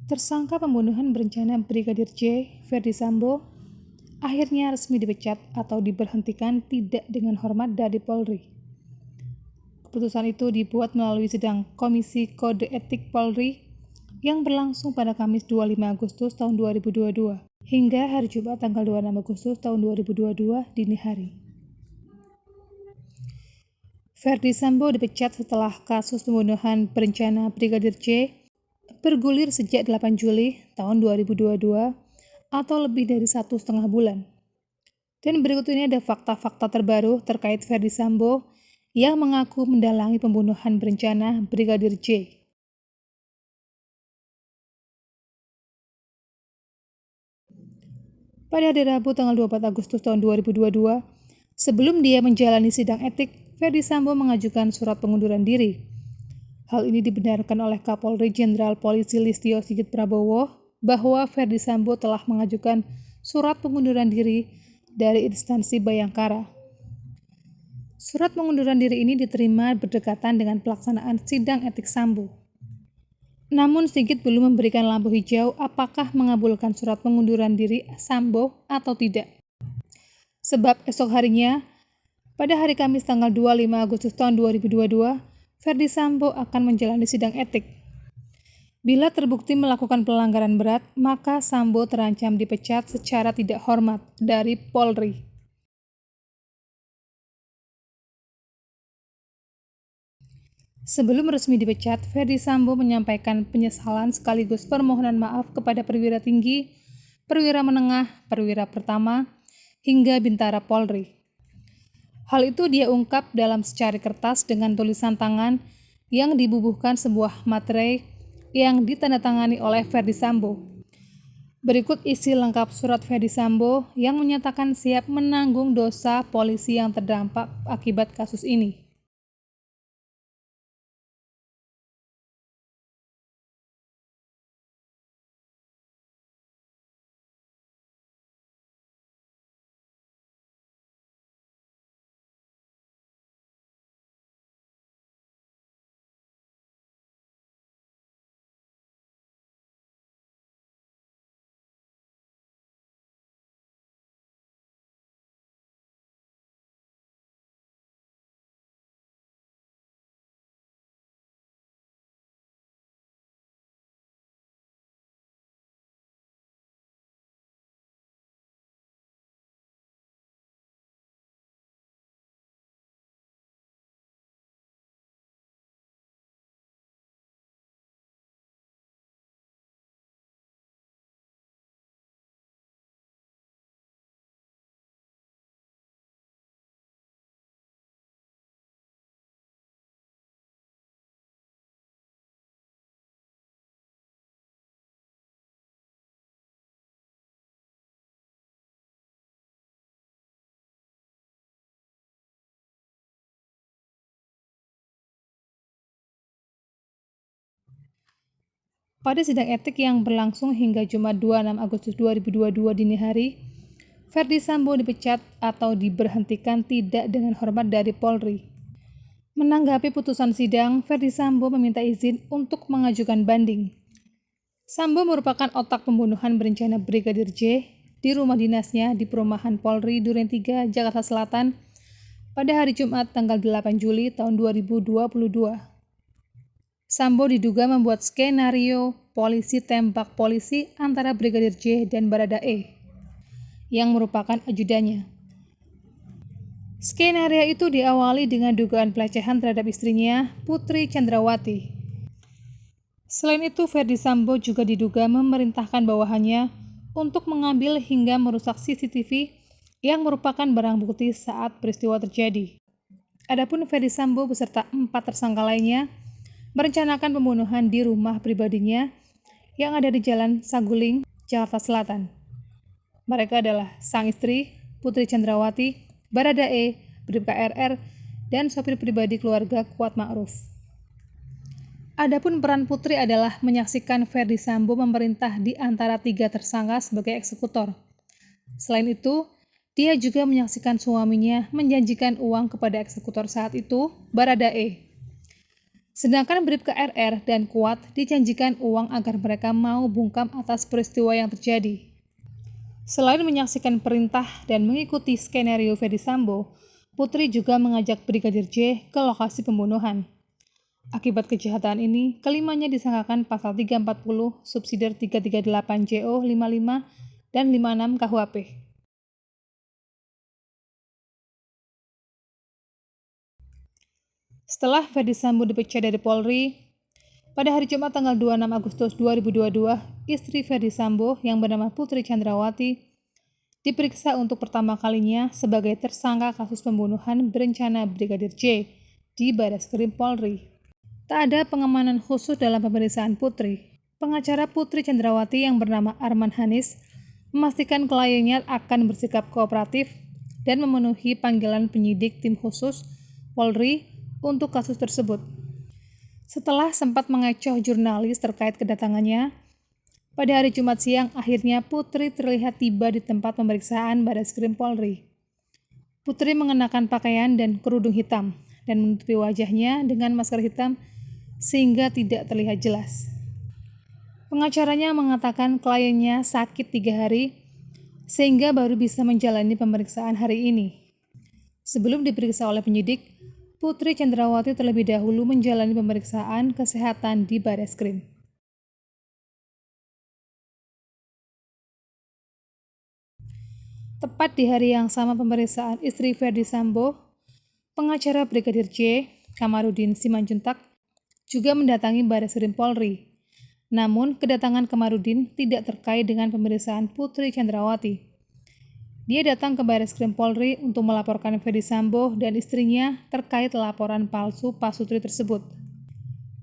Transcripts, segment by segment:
Tersangka pembunuhan berencana Brigadir J, Ferdy Sambo, akhirnya resmi dipecat atau diberhentikan tidak dengan hormat dari Polri. Keputusan itu dibuat melalui sidang Komisi Kode Etik Polri yang berlangsung pada Kamis 25 Agustus tahun 2022 hingga hari Jumat tanggal 26 Agustus tahun 2022 dini hari. Ferdy Sambo dipecat setelah kasus pembunuhan berencana Brigadir J bergulir sejak 8 Juli tahun 2022 atau lebih dari 1,5 bulan. Dan berikut ini ada fakta-fakta terbaru terkait Ferdy Sambo yang mengaku mendalangi pembunuhan berencana Brigadir J. Pada hari Rabu tanggal 24 Agustus tahun 2022, sebelum dia menjalani sidang etik, Ferdy Sambo mengajukan surat pengunduran diri. Hal ini dibenarkan oleh Kapolri Jenderal Polisi Listio Sigit Prabowo bahwa Ferdy Sambo telah mengajukan surat pengunduran diri dari instansi Bayangkara. Surat pengunduran diri ini diterima berdekatan dengan pelaksanaan sidang etik Sambo. Namun Sigit belum memberikan lampu hijau apakah mengabulkan surat pengunduran diri Sambo atau tidak. Sebab esok harinya, pada hari Kamis tanggal 25 Agustus tahun 2022, Ferdy Sambo akan menjalani sidang etik. Bila terbukti melakukan pelanggaran berat, maka Sambo terancam dipecat secara tidak hormat dari Polri. Sebelum resmi dipecat, Ferdy Sambo menyampaikan penyesalan sekaligus permohonan maaf kepada perwira tinggi, perwira menengah, perwira pertama, hingga bintara Polri. Hal itu dia ungkap dalam secari kertas dengan tulisan tangan yang dibubuhkan sebuah materai yang ditandatangani oleh Ferdy Sambo. Berikut isi lengkap surat Ferdy Sambo yang menyatakan siap menanggung dosa polisi yang terdampak akibat kasus ini. Pada sidang etik yang berlangsung hingga Jumat 26 Agustus 2022 dini hari, Ferdy Sambo dipecat atau diberhentikan tidak dengan hormat dari Polri. Menanggapi putusan sidang, Ferdy Sambo meminta izin untuk mengajukan banding. Sambo merupakan otak pembunuhan berencana Brigadir J di rumah dinasnya di Perumahan Polri Duren 3, Jakarta Selatan pada hari Jumat tanggal 8 Juli tahun 2022. Sambo diduga membuat skenario polisi tembak polisi antara Brigadir J dan Baradae yang merupakan ajudannya. Skenario itu diawali dengan dugaan pelecehan terhadap istrinya, Putri Chandrawati. Selain itu, Ferdy Sambo juga diduga memerintahkan bawahannya untuk mengambil hingga merusak CCTV yang merupakan barang bukti saat peristiwa terjadi. Adapun Ferdy Sambo beserta 4 tersangka lainnya merencanakan pembunuhan di rumah pribadinya yang ada di Jalan Saguling, Jakarta Selatan. Mereka adalah sang istri, Putri Chandrawati, Baradae, Bribka RR, dan sopir pribadi keluarga Kuat Ma'ruf. Adapun peran Putri adalah menyaksikan Ferdy Sambo memerintah di antara 3 tersangka sebagai eksekutor. Selain itu, dia juga menyaksikan suaminya menjanjikan uang kepada eksekutor saat itu, Baradae. Sedangkan Bribka RR dan Kuat dijanjikan uang agar mereka mau bungkam atas peristiwa yang terjadi. Selain menyaksikan perintah dan mengikuti skenario Ferdi Sambo, Putri juga mengajak Brigadir J ke lokasi pembunuhan. Akibat kejahatan ini, kelimanya disangkakan pasal 340, subsidiar 338 JO 55 dan 56 KUHP. Setelah Ferdi Sambo dipecat dari Polri, pada hari Jumat tanggal 26 Agustus 2022, istri Ferdi Sambo yang bernama Putri Chandrawati diperiksa untuk pertama kalinya sebagai tersangka kasus pembunuhan berencana Brigadir J di Barreskrim Polri. Tak ada pengamanan khusus dalam pemeriksaan Putri. Pengacara Putri Chandrawati yang bernama Arman Hanis memastikan kliennya akan bersikap kooperatif dan memenuhi panggilan penyidik tim khusus Polri untuk kasus tersebut. Setelah sempat mengecoh jurnalis terkait kedatangannya, pada hari Jumat siang akhirnya Putri terlihat tiba di tempat pemeriksaan Barreskrim Polri. Putri mengenakan pakaian dan kerudung hitam dan menutupi wajahnya dengan masker hitam sehingga tidak terlihat jelas. Pengacaranya mengatakan kliennya sakit 3 hari sehingga baru bisa menjalani pemeriksaan hari ini. Sebelum diperiksa oleh penyidik, Putri Chandrawati terlebih dahulu menjalani pemeriksaan kesehatan di Barreskrim. Tepat di hari yang sama pemeriksaan istri Ferdi Sambo, pengacara Brigadir J, Kamarudin Simanjuntak, juga mendatangi Barreskrim Polri. Namun, kedatangan Kamarudin tidak terkait dengan pemeriksaan Putri Chandrawati. Dia datang ke Barreskrim Polri untuk melaporkan Ferdi Sambo dan istrinya terkait laporan palsu Pak Sutri tersebut.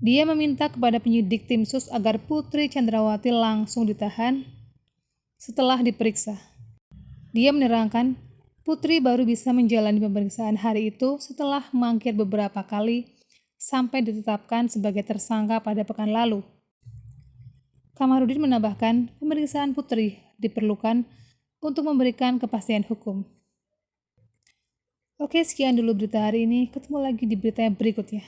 Dia meminta kepada penyidik tim sus agar Putri Chandrawati langsung ditahan setelah diperiksa. Dia menerangkan, Putri baru bisa menjalani pemeriksaan hari itu setelah mangkir beberapa kali sampai ditetapkan sebagai tersangka pada pekan lalu. Kamarudin menambahkan, pemeriksaan Putri diperlukan untuk memberikan kepastian hukum. Oke, sekian dulu berita hari ini. Ketemu lagi di berita yang berikutnya.